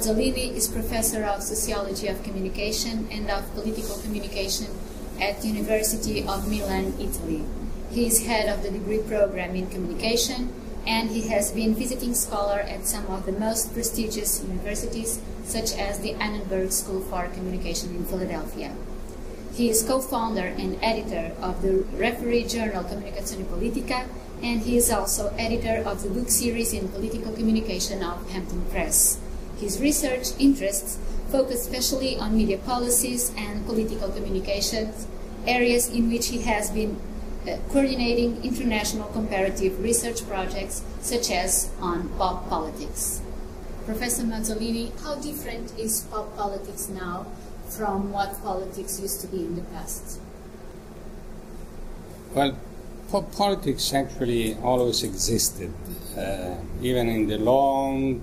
Mazzoleni is Professor of Sociology of Communication and of Political Communication at the University of Milan, Italy. He is head of the degree program in communication, and he has been visiting scholar at some of the most prestigious universities, such as the Annenberg School for Communication in Philadelphia. He is co-founder and editor of the referee journal Comunicazione Politica, and he is also editor of the book series in political communication of Hampton Press. His research interests focus especially on media policies and political communications, areas in which he has been coordinating international comparative research projects, such as on pop politics. Professor Mazzoleni, how different is pop politics now from what politics used to be in the past? Well, pop politics actually always existed, even in the long,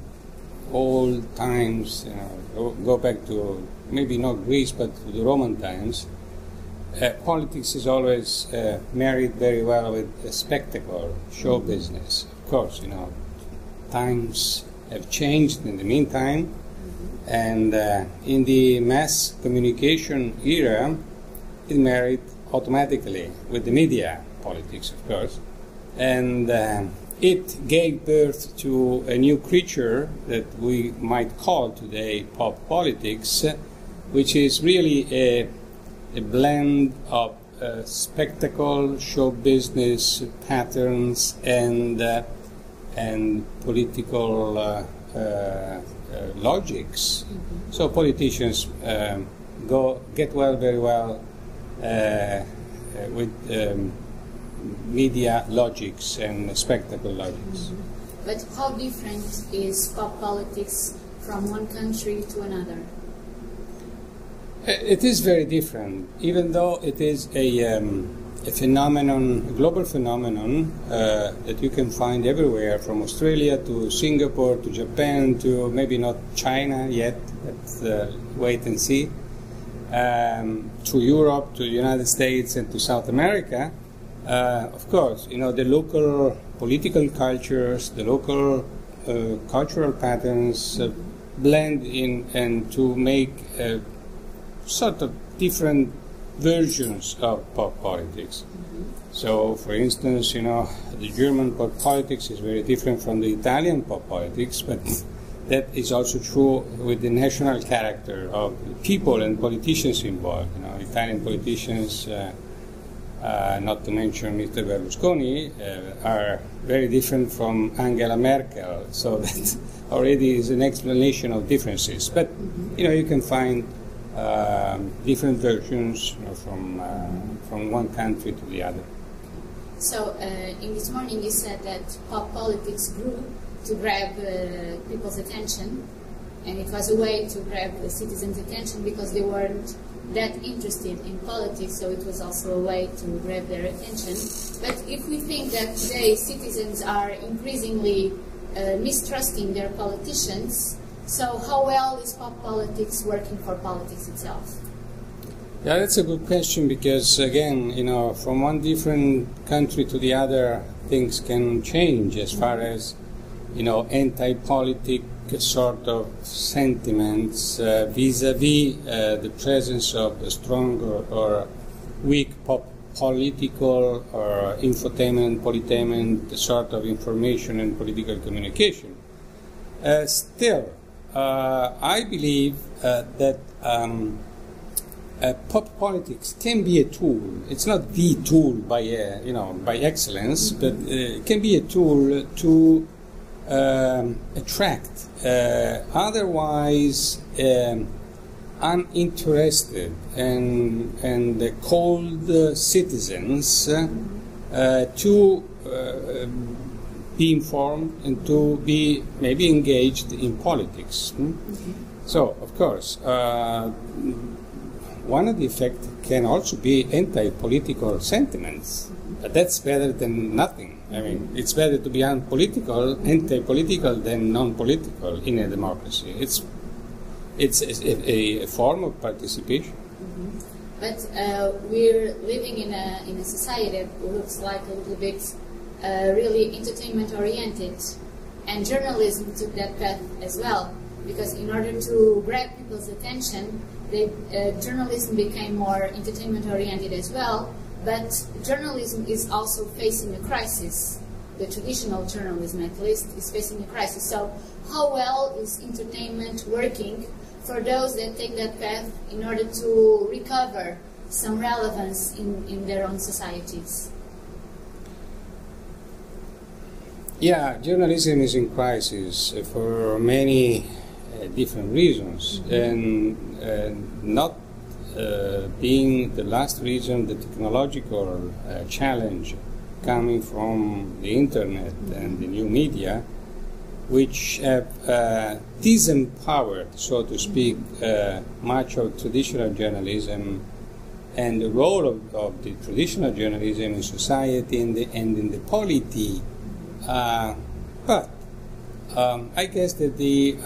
old times. Go back to maybe not Greece, but to the Roman times. Politics is always married very well with a spectacle, show business. Of course, times have changed in the meantime, and in the mass communication era, it married automatically with the media politics, of course, and it gave birth to a new creature that we might call today pop politics, which is really a blend of spectacle, show business patterns, and political logics. So politicians get very well with media logics and spectacle logics. But how different is pop politics from one country to another? It is very different, even though it is a phenomenon, a global phenomenon that you can find everywhere, from Australia to Singapore to Japan to maybe not China yet, let's wait and see, to Europe, to the United States and to South America. Of course, the local political cultures, the local cultural patterns blend in and to make sort of different versions of pop politics. So, for instance, the German pop politics is very different from the Italian pop politics, but that is also true with the national character of the people and politicians involved. Italian politicians, not to mention Mr. Berlusconi, are very different from Angela Merkel, so that already is an explanation of differences. But, you can find different versions from one country to the other. So, in this morning you said that pop politics grew to grab people's attention, and it was a way to grab the citizens' attention because they weren't that interested in politics, so it was also a way to grab their attention. But if we think that today citizens are increasingly mistrusting their politicians, so how well is pop politics working for politics itself? Yeah, that's a good question, because again, from one different country to the other, things can change as far as, anti-politic sort of sentiments vis-a-vis the presence of a strong or weak political or infotainment, politainment sort of information and political communication. Still, I believe that pop politics can be a tool. It's not the tool by excellence, but it can be a tool to attract otherwise uninterested and cold citizens to be informed and to be maybe engaged in politics. So, of course, one of the effects can also be anti-political sentiments, but that's better than nothing. I mean, it's better to be anti-political than non-political in a democracy. It's a form of participation. But we're living in a society that looks like a little bit really entertainment-oriented, and journalism took that path as well. because in order to grab people's attention, journalism became more entertainment-oriented as well, but journalism is also facing a crisis. The traditional journalism, at least, is facing a crisis. So how well is entertainment working for those that take that path in order to recover some relevance in their own societies? Yeah, journalism is in crisis for many different reasons, and not being the last reason, the technological challenge coming from the internet and the new media, which have disempowered, so to speak, much of traditional journalism and the role of the traditional journalism in society and in the polity. But I guess that the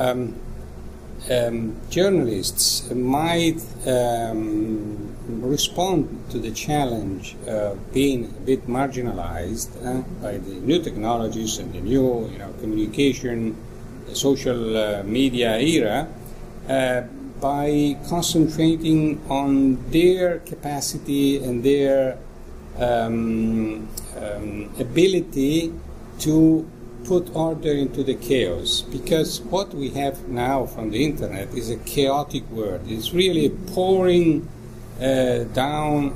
journalists might respond to the challenge of being a bit marginalized by the new technologies and the new communication, the social media era, by concentrating on their capacity and their ability to put order into the chaos, because what we have now from the internet is a chaotic world. It's really pouring down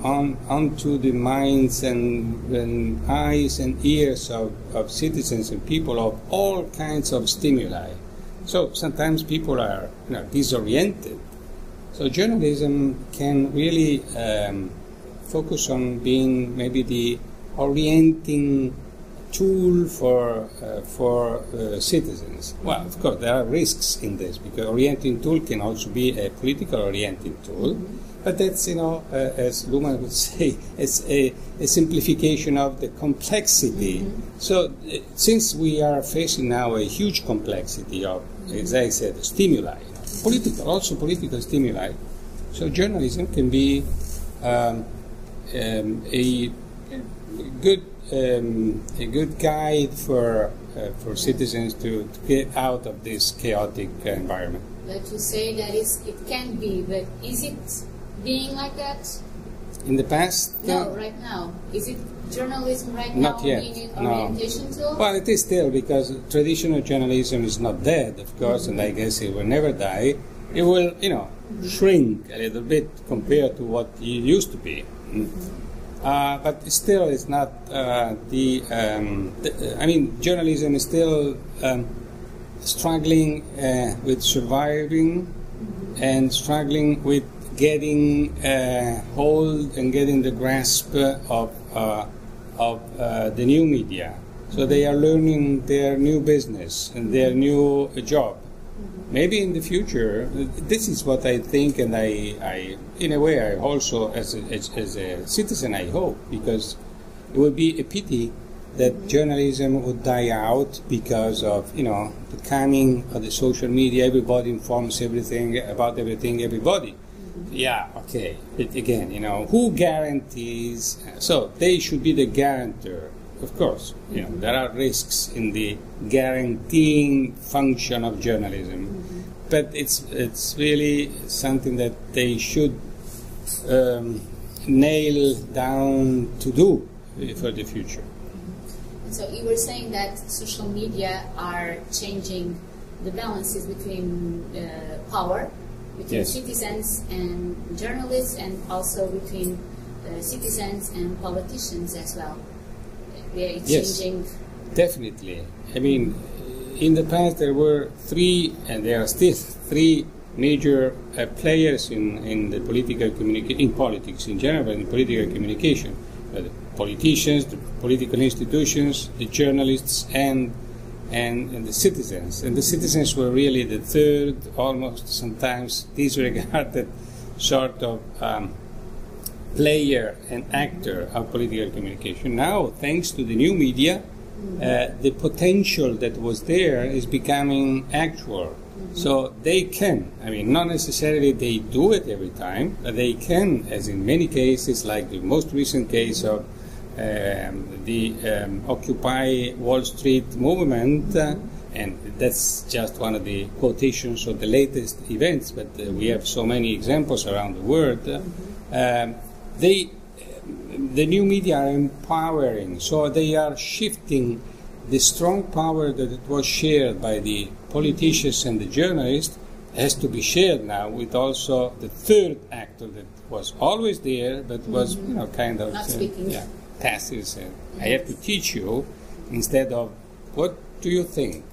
onto the minds and eyes and ears of citizens and people of all kinds of stimuli. So sometimes people are disoriented. So journalism can really focus on being maybe the orienting tool for citizens. Well, of course, there are risks in this, because orienting tool can also be a political orienting tool. But that's, as Luhmann would say, it's a simplification of the complexity. So since we are facing now a huge complexity of, as I said, stimuli, political stimuli, so journalism can be a good guide for citizens to get out of this chaotic environment. But you say that it can be, but is it being like that? In the past? No, right now. Is it journalism right now not yet, being an orientation tool? Well, it is still, because traditional journalism is not dead, of course, and I guess it will never die. It will, shrink a little bit compared to what it used to be. But still, it's not journalism is still struggling with surviving and struggling with getting hold and getting the grasp of the new media. So they are learning their new business and their new job. Maybe in the future, this is what I think, and I in a way, I also, as a citizen, I hope, because it would be a pity that journalism would die out because of, the coming of the social media. Everybody informs everything about everything, everybody. Yeah, okay. But again, who guarantees? So they should be the guarantor. Of course, there are risks in the guaranteeing function of journalism, but it's really something that they should nail down to do for the future. So you were saying that social media are changing the balances between power, between citizens and journalists, and also between citizens and politicians as well. They're changing. Definitely. I mean, in the past there were three, and there are still three major players in the political in politics in general, in political communication: the politicians, the political institutions, the journalists, and the citizens. And the citizens were really the third, almost sometimes disregarded sort of player and actor of political communication. Now, thanks to the new media, the potential that was there is becoming actual. So they can, not necessarily they do it every time, but they can, as in many cases, like the most recent case of the Occupy Wall Street movement, And that's just one of the quotations of the latest events, but we have so many examples around the world. The new media are empowering, so they are shifting the strong power that it was shared by the politicians and the journalists has to be shared now with also the third actor that was always there, but was kind of passive. I have to teach you instead of what do you think.